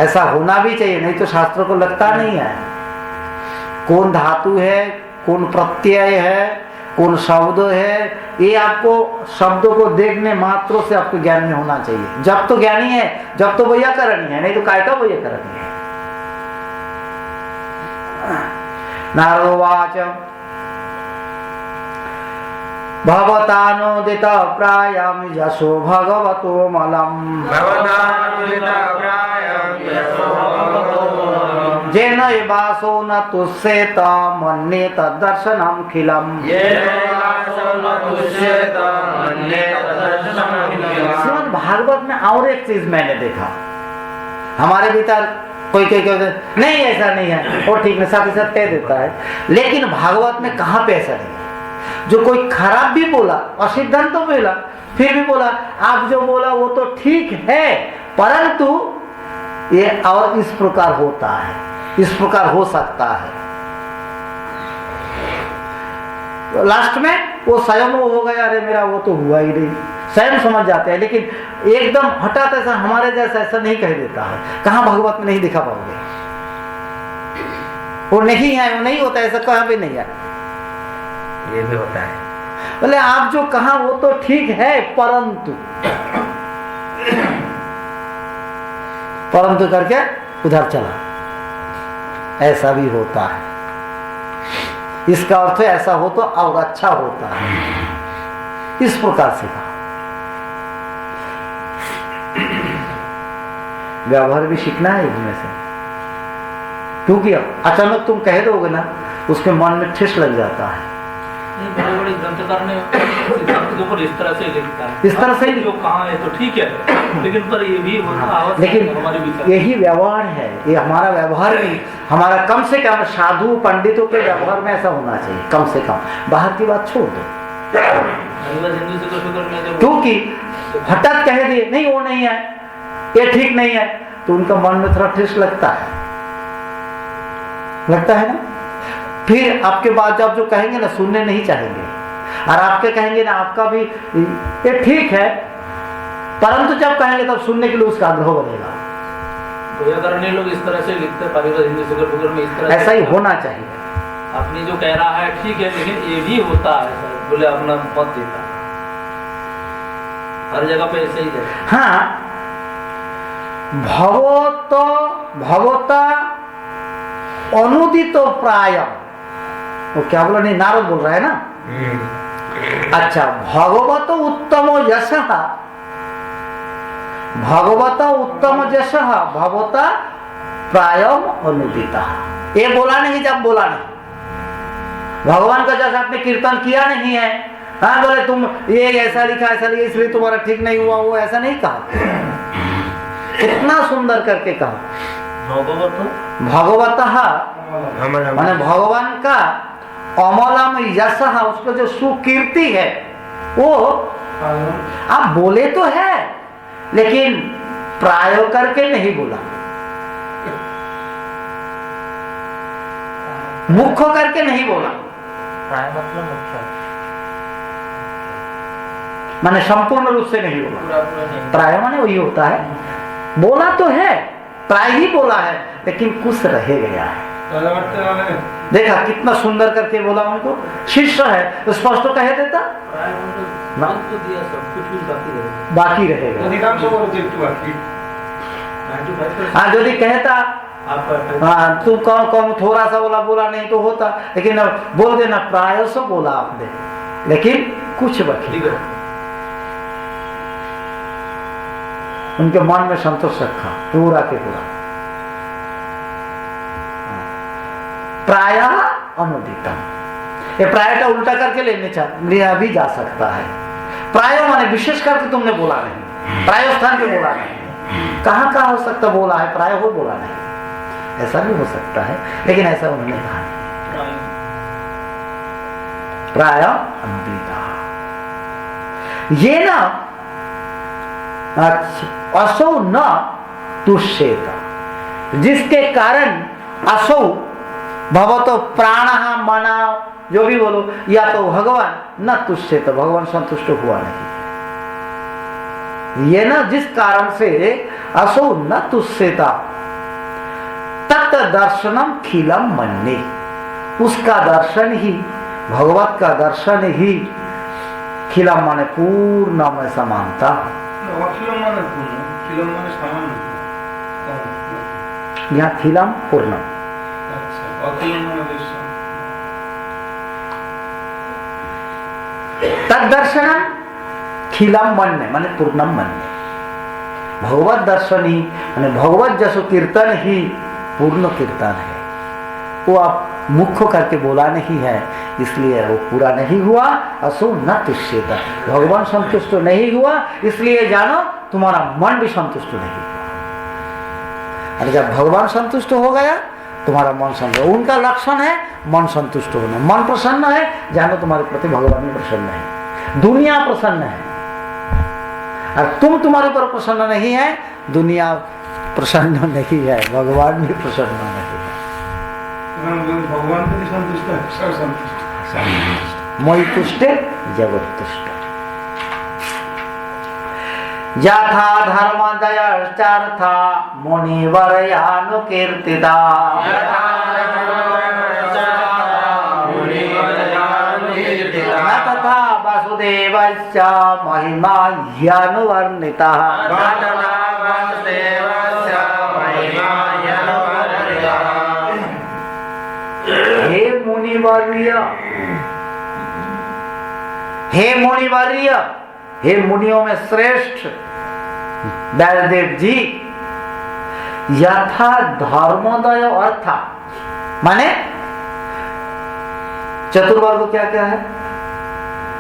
A: ऐसा होना भी चाहिए, नहीं तो शास्त्रों को लगता नहीं है कौन धातु है, कौन प्रत्यय है, कौन शब्द है। ये आपको शब्दों को देखने मात्रों से आपको ज्ञान में होना चाहिए। जब तो ज्ञानी है, जब तो वैयाकरणी है, नहीं तो काय का वैयाकरणी है। नारदोवाच भवतानोदित प्रायं यशो भगवतो मलम् जेन वासो न तुष्येत मन्येत दर्शनम् खिलम्। श्रीमद् भागवत में और एक चीज मैंने देखा, हमारे भीतर कोई नहीं ऐसा नहीं है, और ठीक है साथ ही साथ कह देता है, लेकिन भागवत में कहाँ पे ऐसा नहीं। जो कोई खराब भी बोला, असिद्धांत तो बोला, फिर भी बोला आप जो बोला वो तो ठीक है, परंतु ये और इस प्रकार होता है, इस प्रकार हो सकता है। तो लास्ट में वो स्वयं वो हो गया, अरे मेरा वो तो हुआ ही नहीं, स्वयं समझ जाते हैं। लेकिन एकदम हठात ऐसा हमारे जैसा ऐसा नहीं कह देता है। कहाँ भागवत में नहीं दिखा पाओगे, वो नहीं है, वो नहीं होता, ऐसा कहाँ भी नहीं है।
D: ये भी होता है,
A: बोले आप जो कहा वो तो ठीक है, परंतु करके उधर चला, ऐसा भी होता है। इसका अर्थ ऐसा हो तो और अच्छा होता है, इस प्रकार से कहा। व्यवहार भी सीखना है इसमें से, क्योंकि अचानक तुम कह दोगे ना, उसके मन में ठेस लग जाता है।
C: बड़े बड़े ग्रंथकार ने सिद्धांत के ऊपर इस तरह से लिखता है,
A: इस तरह से
C: जो कहाँ है तो ठीक है, लेकिन पर ये भी आवश्यक
A: लेकिन
C: है हमारे विचार।
A: यही व्यवहार है, ये हमारा व्यवहार भी, हमारा कम से कम साधु पंडितों के व्यवहार में ऐसा होना चाहिए, कम से कम। बाहर की बात छोड़ दो, क्योंकि हठात कह दिए नहीं वो नहीं है, ये ठीक नहीं है, तो उनका मन में थोड़ा ठेस लगता है ना। फिर आपके बाद जब जो कहेंगे ना सुनने नहीं चाहेंगे, और आपके कहेंगे ना आपका भी ये ठीक है, परंतु जब कहेंगे तब सुनने के लिए उसका आग्रह बनेगा।
C: करने लोग इस तरह से लिखते हैं पारिवारिक हिंदी सुगर में, इस तरह
A: ऐसा ही होना चाहिए।
C: अपनी जो कह रहा है ठीक है, लेकिन ये भी होता है सर, बोले अपना मत देता, हर जगह पे ऐसे ही है।
A: हाँ, भगवता अनुदित प्राय, वो क्या बोला, नहीं नारद बोल रहा है ना। अच्छा, भगवत उत्तम यशः, भगवत उत्तम यशः भगवता प्रायम अनुदिता। ये बोला नहीं जब बोला नहीं, भगवान का जैसा आपने कीर्तन किया नहीं है, हाँ बोले तुम ये ऐसा लिखा ऐसा लिखा इसलिए तुम्हारा ठीक नहीं हुआ, वो ऐसा नहीं कहा, कितना सुंदर करके कहा भगवतः, माने भगवान का अमलम यशः, उसको जो सुकीर्ति है वो आप बोले तो है, लेकिन प्राय करके नहीं बोला, मुख्य करके नहीं बोला।
C: प्राय मतलब मुख्य,
A: माने संपूर्ण रूप से नहीं बोला। प्राय माने वही होता है, बोला तो है, प्राय ही बोला है, लेकिन कुछ रह गया है। देखा कितना सुंदर करके बोला उनको, शिष्य है तो स्पष्ट कह देता, बाकी रहेगा। हाँ यदि कहता हाँ तुम कौन थोड़ा सा बोला नहीं तो होता, लेकिन बोल देना प्राय से बोला आपने, लेकिन कुछ बाकी, उनके मन में संतोष रखा पूरा के पूरा। प्राय अनुदितम, ये प्राय का उल्टा करके लिया भी जा सकता है। प्राय माने विशेष करके तुमने बोला नहीं, प्राय स्थान पे बोला नहीं, कहाँ हो सकता बोला है, प्राय हो बोला नहीं, ऐसा भी हो सकता है, लेकिन ऐसा उन्होंने कहा नहीं। प्राय अनुदिता ये ना, असौ न तुष्येत, जिसके कारण असौ भवतो प्राण मना जो भी बोलो, या तो भगवान न तुष्येत, भगवान संतुष्ट हुआ नहीं। ये ना जिस कारण से असौ न तुष्येता तत् दर्शनम खिलम मन्ये, उसका दर्शन ही, भगवत का दर्शन ही, खिलम माने पूर्ण में समानता, यहाँ खिलम पूर्ण, तदर्शनम खिलम मन माने पूर्णम मन, भगवत दर्शन ही माने भगवत जसो कीर्तन ही पूर्ण कीर्तन है। वो आप मुख्य करके बोला नहीं है, इसलिए वो पूरा नहीं हुआ। असो न तुष्येत, भगवान संतुष्ट नहीं हुआ, इसलिए जानो तुम्हारा मन भी संतुष्ट नहीं हुआ। अरे जब भगवान संतुष्ट हो गया तुम्हारा मन संतुष्ट, उनका लक्षण है मन संतुष्ट होना। मन प्रसन्न है, जानो तुम्हारे प्रति भगवान भी प्रसन्न है, दुनिया प्रसन्न है। और तुम तुम्हारे ऊपर प्रसन्न नहीं है, दुनिया प्रसन्न नहीं है, भगवान भी प्रसन्न नहीं है।
B: भगवान भी संतुष्ट है, सब संतुष्ट है।
A: मयि तुष्टे जगत् तुष्ट। यथा धर्मजयश्चार्था मुनिवर्यानुकीर्तिता, न तथा वासुदेवस्य महिमा ह्यनुवर्णितः। हे मुनिवर्य, हे मुनिवर्य, हे मुनियों में श्रेष्ठ व्यासदेव जी, यथा धर्मोदय अर्थ माने चतुर्वर्ग क्या क्या है,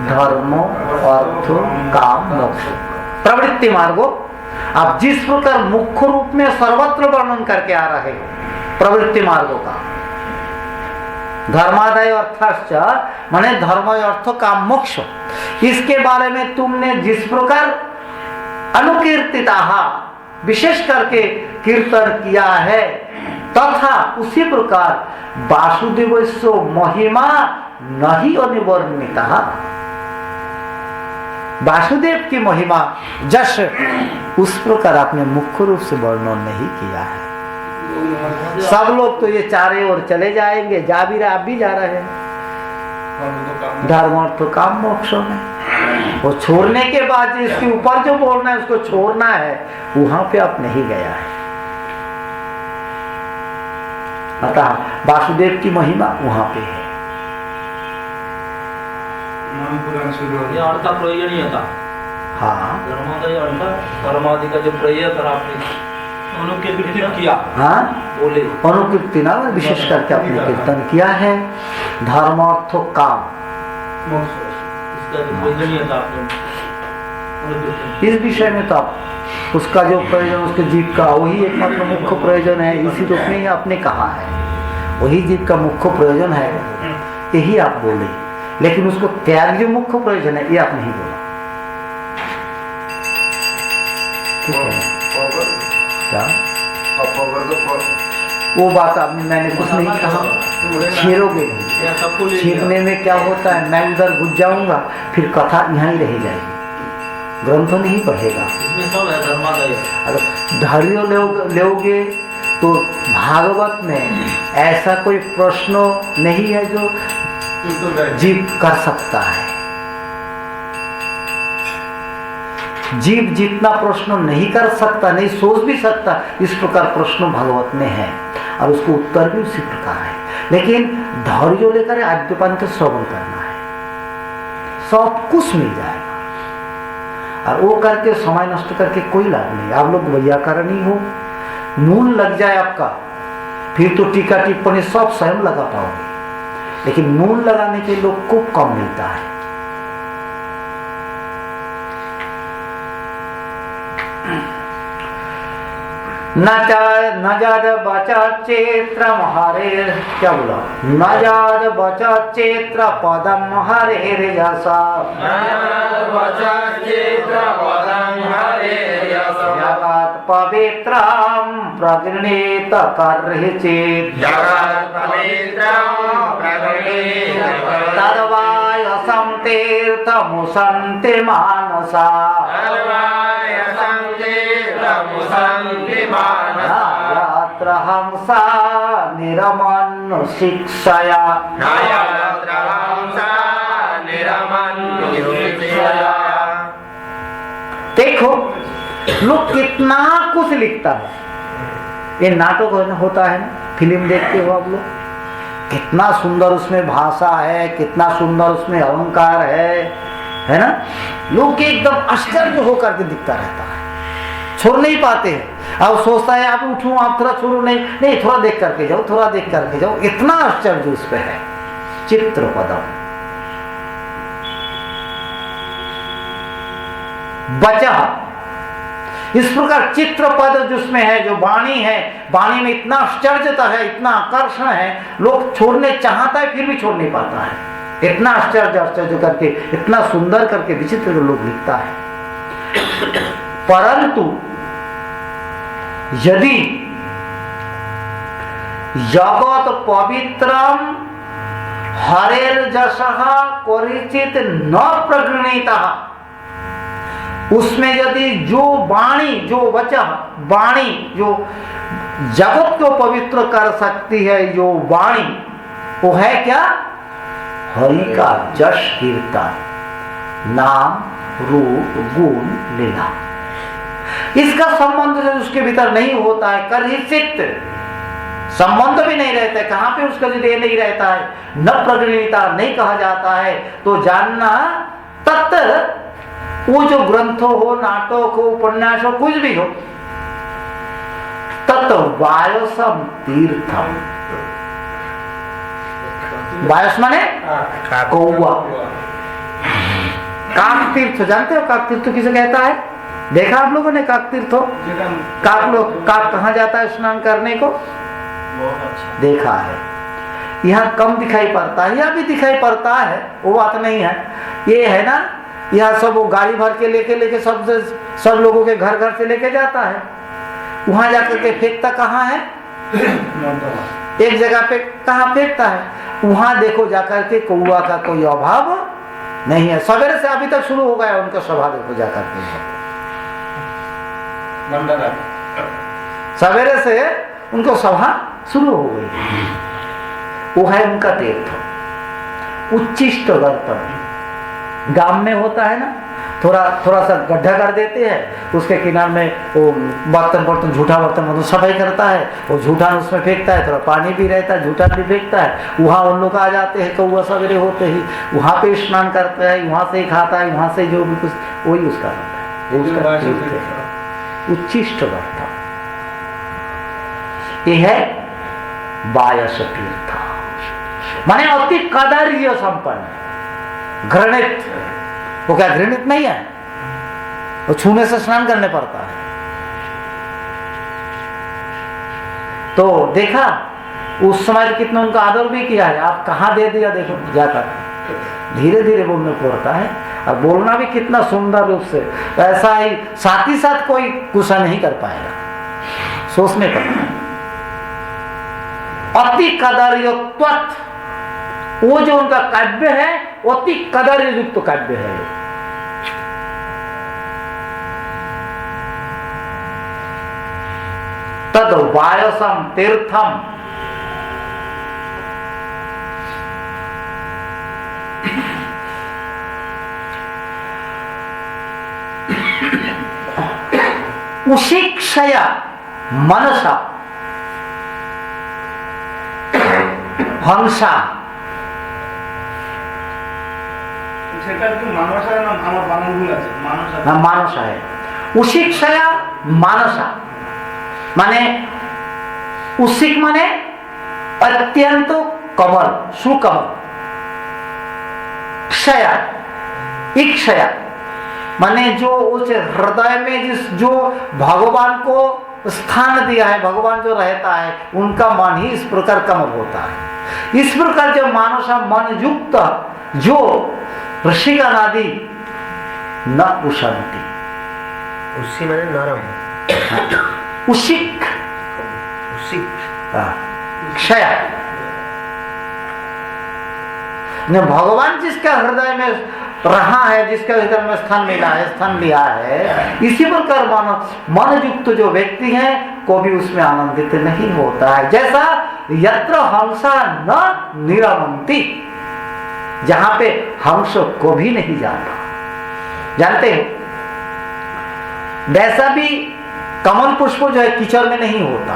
A: धर्म अर्थ काम मोक्ष। प्रवृत्ति मार्गो आप जिस प्रकार मुख्य रूप में सर्वत्र वर्णन करके आ रहे हो प्रवृत्ति मार्गों का, धर्मादय अर्थाश्च माने धर्म अर्थ काम मोक्ष, इसके बारे में तुमने जिस प्रकार अनुकीर्तिता विशेष करके कीर्तन किया है तथा उसी प्रकार वासुदेवस्य महिमा नहीं अनिवर्णिता, वासुदेव की महिमा जश उस प्रकार आपने मुख्य रूप से वर्णन नहीं किया है। सब लोग तो ये चारे ओर चले जाएंगे, जा भी रहे, आप भी जा रहे हैं धर्म अर्थ काम मोक्ष में। वो छोड़ने के बाद इसके ऊपर जो बोलना है उसको छोड़ना है, वहां पे आप नहीं गया है। अतः वासुदेव की महिमा वहां पे है।
C: ये अर्थ प्रयोजनीय था।
A: हाँ
C: धर्मादय अर्थ धर्मादि का जो प्रयोग करा आपने अनुकीर्तन किया,
A: हाँ
C: बोले
A: अनुकीर्ति ना विशेष करके आपने कीर्तन किया है धर्म अर्थ काम,
C: इसका जो प्रयोजनीय था आपने
A: इस विषय में तो आप उसका जो प्रयोजन उसके जीव का वही एकमात्र मुख्य प्रयोजन है, इसी रूप में ही आपने कहा है वही जीव का मुख्य प्रयोजन है, यही आप बोले। लेकिन उसको त्याग जो मुख्य प्रयोजन है ये आप नहीं बोला। क्या वो बात आपने मैंने कुछ नहीं कहा, छेड़ोगे नहीं। छेड़ने में क्या होता है, मैं उधर घुस जाऊंगा फिर कथा यहाँ ही रह जाएगी, ग्रंथ नहीं पढ़ेगा।
C: इसमें सब है धर्मादय।
A: अगर धैर्य लोगे तो भागवत में ऐसा कोई प्रश्न नहीं है जो जीव कर सकता है। जीव जितना प्रश्न नहीं कर सकता, नहीं सोच भी सकता, इस प्रकार प्रश्न भागवत में है और उसको उत्तर भी उसी प्रकार है। लेकिन धैर्य लेकर आद्यपांत श्रवण करना है, सब कुछ मिल जाएगा। और वो करके समय नष्ट करके कोई लाभ नहीं। आप लोग वैयाकरणी हो, नून लग जाए आपका फिर तो टीका टिप्पणी सब स्वयं लगा पाओगे, लेकिन नून लगाने के लोग को कम मिलता है। न जाद बचा चेत्र हरे, क्या बोला, न जाद बचा चेत्र पदम हरे जसा, जगत पवित्रम प्रगृणीत कर्हिचित्, तद्वायसं तीर्थमुसन्ति मानसा, यत्र हंसा निरमन् शिक्षया, देखो लोग कितना कुछ लिखता है। ये नाटक होता है ना, फिल्म देखते हो आप लोग, कितना सुंदर उसमें भाषा है, कितना सुंदर उसमें अलंकार है ना। लोग एकदम आश्चर्य होकर के दिखता रहता है, छोड़ नहीं पाते हैं। अब सोचता है आप उठूं, आप थोड़ा छोड़ो, नहीं थोड़ा देख करके जाओ, थोड़ा देख करके जाओ, इतना आश्चर्य उस पे है। चित्रपदम बचा, इस प्रकार चित्रपद जिसमें है, जो वाणी है, वाणी में इतना आश्चर्यता है, इतना आकर्षण है, लोग छोड़ने चाहता है फिर भी छोड़ não पाता है। इतना आश्चर्य करके, इतना सुंदर करके विचित्र लोग लिखता है। परंतु यदि जगत पवित्रम हरेर जसः करिचित न प्रगृणीता, उसमें यदि जो वाणी, जो वचन वाणी जो जगत को पवित्र कर सकती है, जो वाणी वो है क्या, हरि का जश कीर्तन, नाम रूप गुण लीला। इसका संबंध जो उसके भीतर नहीं होता है, करिचित संबंध भी नहीं रहता है, कहां पे उसका जो नहीं रहता है, न प्रगृणीता नहीं कहा जाता है, तो जानना तत् वो जो ग्रंथ हो, नाटक हो, उपन्यास हो, कुछ भी हो, तत् वायसम तीर्थम। वायस माने कौवा, काक तीर्थ जानते हो? काक तीर्थ किसे कहता है? देखा आप लोगों ने काक तीर्थ? काक कहाँ जाता है स्नान करने को?
C: बहुत अच्छा।
A: देखा है। यहाँ कम दिखाई पड़ता है, यहाँ भी दिखाई पड़ता है, वो बात नहीं है। ये है ना, यहाँ सब वो गाड़ी भर के लेके सब लोगों के घर घर से लेके जाता है। वहां जाकर के फेंकता कहाँ है? एक जगह पे कहाँ फेंकता है? वहां देखो जाकर के कौआ का कोई अभाव नहीं है। सवेरे से अभी तक शुरू हो गया उनका सभा, देखो जाकर के सवेरे से उनको सभा शुरू हो गई। वो है उनका तीर्थ। उच्चिष्ट बर्तन गांव में होता है ना, थोड़ा सा गड्ढा कर देते हैं, उसके किनारे में वो बर्तन झूठा बर्तन मतलब सफाई करता है, वो झूठा उसमें फेंकता है, थोड़ा पानी भी रहता है, झूठा भी फेंकता है। वहाँ उन लोग आ जाते हैं कौआ सवेरे होते ही, वहाँ पे स्नान करता है, वहाँ से ही खाता है, वहाँ से जो भी कुछ वही उसका होता है, वो उसका तीर्थ है। उच्चिष्ट बर्तन ये है बायस तीर्थ, माने अति कदर्य संपन्न, घृणित। वो क्या घृणित नहीं है? वो छूने से स्नान करने पड़ता है। तो देखा उस समय कितना उनका आदर भी किया है। आप कहाँ दे दिया देखो जाकर, धीरे धीरे बोलने पड़ता है, और बोलना भी कितना सुंदर रूप से। ऐसा ही साथ कोई गुस्सा नहीं कर पाएगा, सोचने पर। अति कदर्यत्वत्, वो जो उनका काव्य है अति कदर्य युक्त काव्य है। तद वायसम तीर्थम, उशिक्षया मनसा हंसा। मानसा है उशिक्षया मानसा, माने उशिक माने अत्यंत कमल, सुकमल। क्षया इक्षया माने जो उस हृदय में जो भगवान को स्थान दिया है, भगवान जो रहता है उनका मन ही इस प्रकार कमल होता है। इस प्रकार जो मानसा मन युक्त जो ऋषिगण आदि न उशंति,
D: उसी मैंने नरम
A: उशिक क्षय, भगवान जिसका हृदय में रहा है, जिसका हृदय में स्थान मिला है, स्थान लिया है, इसी प्रकार मन युक्त जो व्यक्ति है को भी उसमें आनंदित नहीं होता है। जैसा यत्र हंसा न निरमंती, जहां पे हंस को भी नहीं जाता, जानते हो, वैसा भी कमल पुष्प जो है कीचड़ में नहीं होता,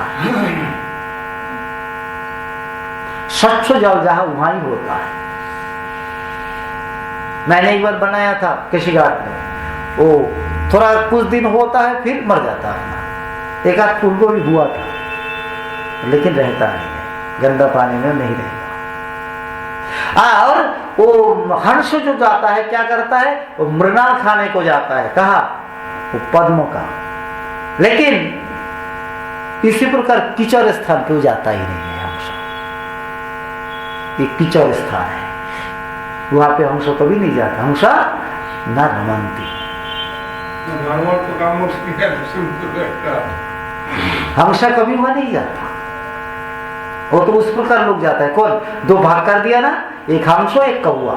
A: स्वच्छ जल जहां वहां ही होता है। मैंने एक बार बनाया था किसी घाट में, वो थोड़ा कुछ दिन होता है फिर मर जाता है। एक आध फूल को भी हुआ था, लेकिन रहता नहीं है, गंदा पानी में नहीं रहता। और वो हंस जो जाता है क्या करता है, वो मृणाल खाने को जाता है, कहा वो पद्म का, लेकिन इसी प्रकार कीचड़ स्थान पे जाता ही नहीं है हंस। ये कीचड़ स्थान है, वहां पे हंस कभी नहीं जाता, हंस न रमंती, हंस कभी वहां नहीं जाता। वो तो उस प्रकार लोग जाता है। कौन? दो भाग कर दिया ना, एक हंसो एक कौआ।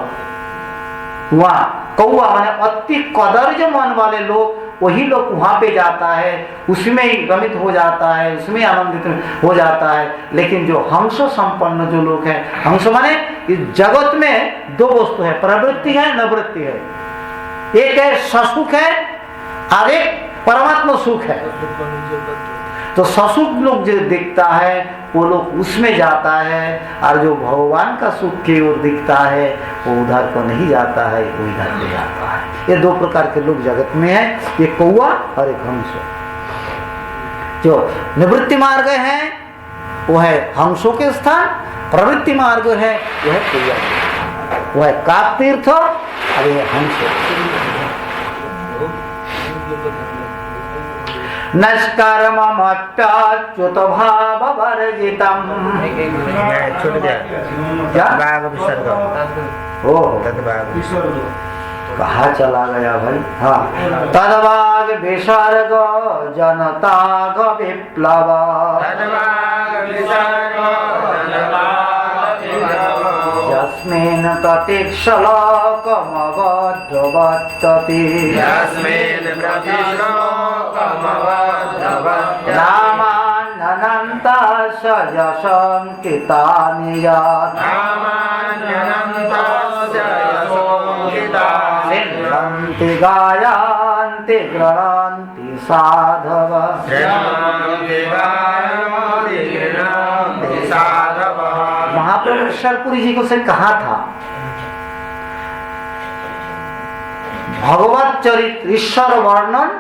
A: वहां कौआ माने अति कदर्य मन वाले लोग, वही लोग वहां पे जाता है, उसमें ही रमित हो जाता है, उसमें आनंदित हो जाता है। लेकिन जो हंस संपन्न जो लोग हैं, हंस माने इस जगत में दो वस्तु है, प्रवृत्ति है निवृत्ति है। एक है ससुख है और एक परमात्मा सुख है। तो ससुख लोग जो दिखता है वो लोग उसमें जाता है, और जो भगवान का सुख की ओर दिखता है वो उधर को नहीं जाता है, वो इधर को जाता है। ये दो प्रकार के लोग जगत में है, ये कौआ और एक हंस। जो निवृत्ति मार्ग है वो है हंसों के स्थान, प्रवृत्ति मार्ग है वो है कौआ। वो है काक तीर्थ और ये हंस। नष्कर्ममप्याच्युत भाव वर्जितम्।
D: छूट गया
A: क्या?
D: बाघ विसर्ग
A: ओ
D: तद्बाघ
A: कहा चला गया भाई? हाँ, तद्वाग विसर्ग जनताग विप्लव। यस्मिन् प्रतीक्षलोकमवध्ववर्तति। रामान्यनन्तस्य यशङ्कितानि यत् सिद्धन्ति गायन्ति गृह्णन्ति साधव। महाप्रभु ईश्वरपुरी जी को से कहा था भगवत चरित्र ईश्वर वर्णन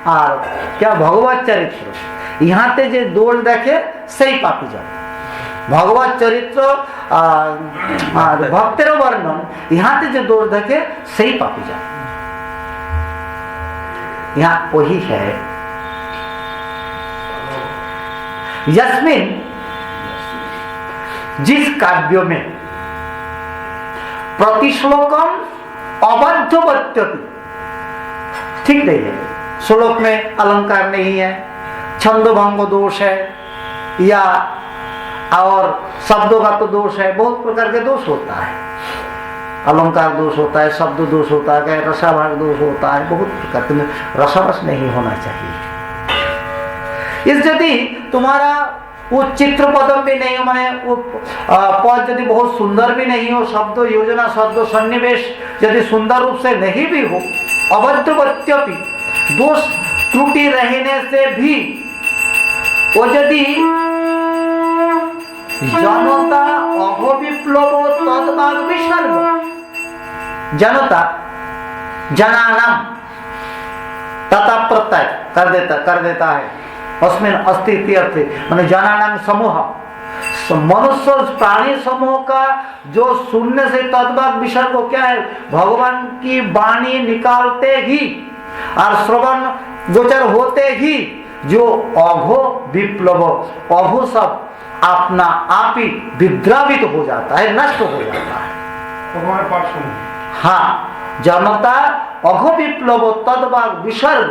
A: और क्या भगवत चरित्र यहाँ ते जे दोष देखे सही पापी जाए। भगवत चरित्र और भक्तेर वर्णन यहाँ ते जो दोष देखे सही पापी जाए। यहाँ वही है यस्मिन जिस काव्य में प्रतिश्लोकम अबद्धवत्यति, ठीक नहीं है, श्लोक में अलंकार नहीं है, छंदोभंग दोष है या और शब्दों का तो दोष है, बहुत प्रकार के दोष होता है। अलंकार दोष होता है, शब्द दोष होता है, रसाभाग दोष होता है, बहुत प्रकार के। रसावश नहीं होना चाहिए। इस यदि तुम्हारा वो चित्र पदम भी नहीं हो, माने वो पद यदि बहुत सुंदर भी नहीं हो, शब्द योजना शब्द सन्निवेश यदि सुंदर रूप से नहीं भी हो, अबद्धवत्यपि दोष त्रुटि रहने से भी वो यदि जनता अघविप्लव तद्वाग विसर्ग, जनता जनानाम तथा प्रत्यय कर देता है उसमें अस्तित्व अर्थ माने जनानाम समूह, मनुष्य प्राणी समूह का जो सुनने से तद्वाग विसर्ग क्या है, भगवान की वाणी निकालते ही और श्रवण गोचर होते ही जो अघो विप्लव, अघो सब अपना आप ही विद्रावित हो जाता है, नष्ट हो जाता है। हाँ, जनता अघो विप्लव तद्वाग विसर्ग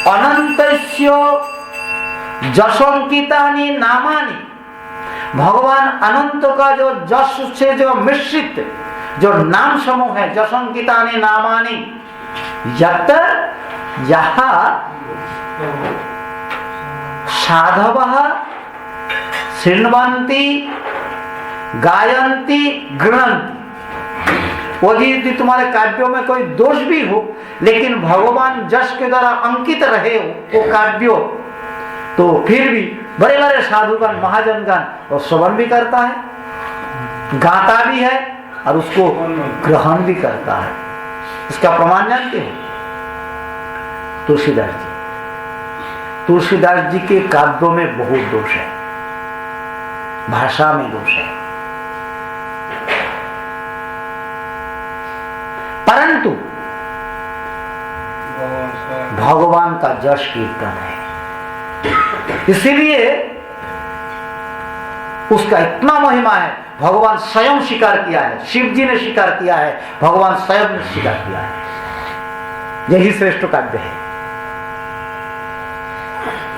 A: अनंतस्य जशंकितानि नामानि, भगवान अनंत का जो जश से जो मिश्रित जो नाम समूह है, जशंकितानि नामानि यत् यहा साधवः शृण्वन्ति गायन्ति गृह्णन्ति। वो यदि तुम्हारे काव्यों में कोई दोष भी हो, लेकिन भगवान जश के द्वारा अंकित रहे हो वो काव्यों, तो फिर भी बड़े बड़े साधुगण महाजनगण वो श्रवण भी करता है, गाता भी है और उसको ग्रहण भी करता है। इसका प्रमाण जानते हो? तुलसीदास जी, तुलसीदास जी के काव्यों में बहुत दोष है, भाषा में दोष है, परंतु भगवान का जश कीर्तन है, इसीलिए उसका इतना महिमा है। भगवान स्वयं स्वीकार किया है, शिव जी ने स्वीकार किया है, भगवान स्वयं ने स्वीकार किया है। यही श्रेष्ठ काव्य है।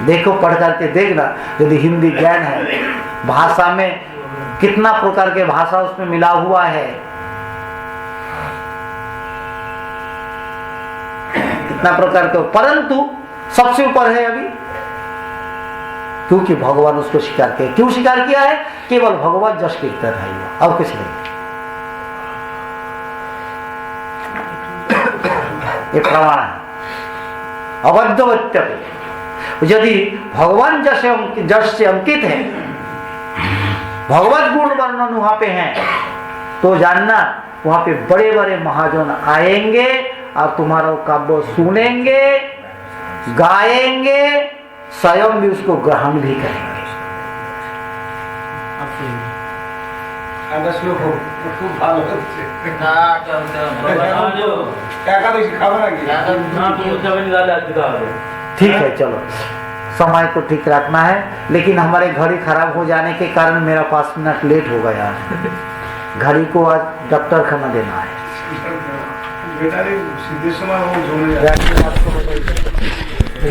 A: देखो पढ़ करके देखना, यदि हिंदी ज्ञान है, भाषा में कितना प्रकार के भाषा उसमें मिला हुआ है, कितना प्रकार के, परंतु सबसे ऊपर है अभी, क्योंकि भगवान उसको स्वीकार किया। क्यों स्वीकार किया है? केवल भगवत जश कीर्तन है, और कुछ नहीं। ये प्रमाण है अबद्धवत्यपि। यदि भगवान जश से अंकित है, भगवत गुण वर्णन वहां पे हैं, तो जानना वहां पे बड़े बड़े महाजन आएंगे और तुम्हारा काव्य सुनेंगे, गाएंगे, स्वयं भी उसको ग्रहण भी करेंगे।
B: একটা শ্লোক হোক, খুব ভালো হচ্ছে।
C: না চলতে বাবা
B: একাদশী খাবে নাকি?
C: না তুমি যাবে নিগালে আজকে তাহলে
A: ठीक है चलो, समय को ठीक रखना है, लेकिन हमारे घड़ी खराब हो जाने के कारण मेरा 5 मिनट लेट हो गया। घड़ी को आज डॉक्टर खाना देना है।
B: বেটারি শীতের সময় ও জমে যায়।
A: जाके आपको बताइए।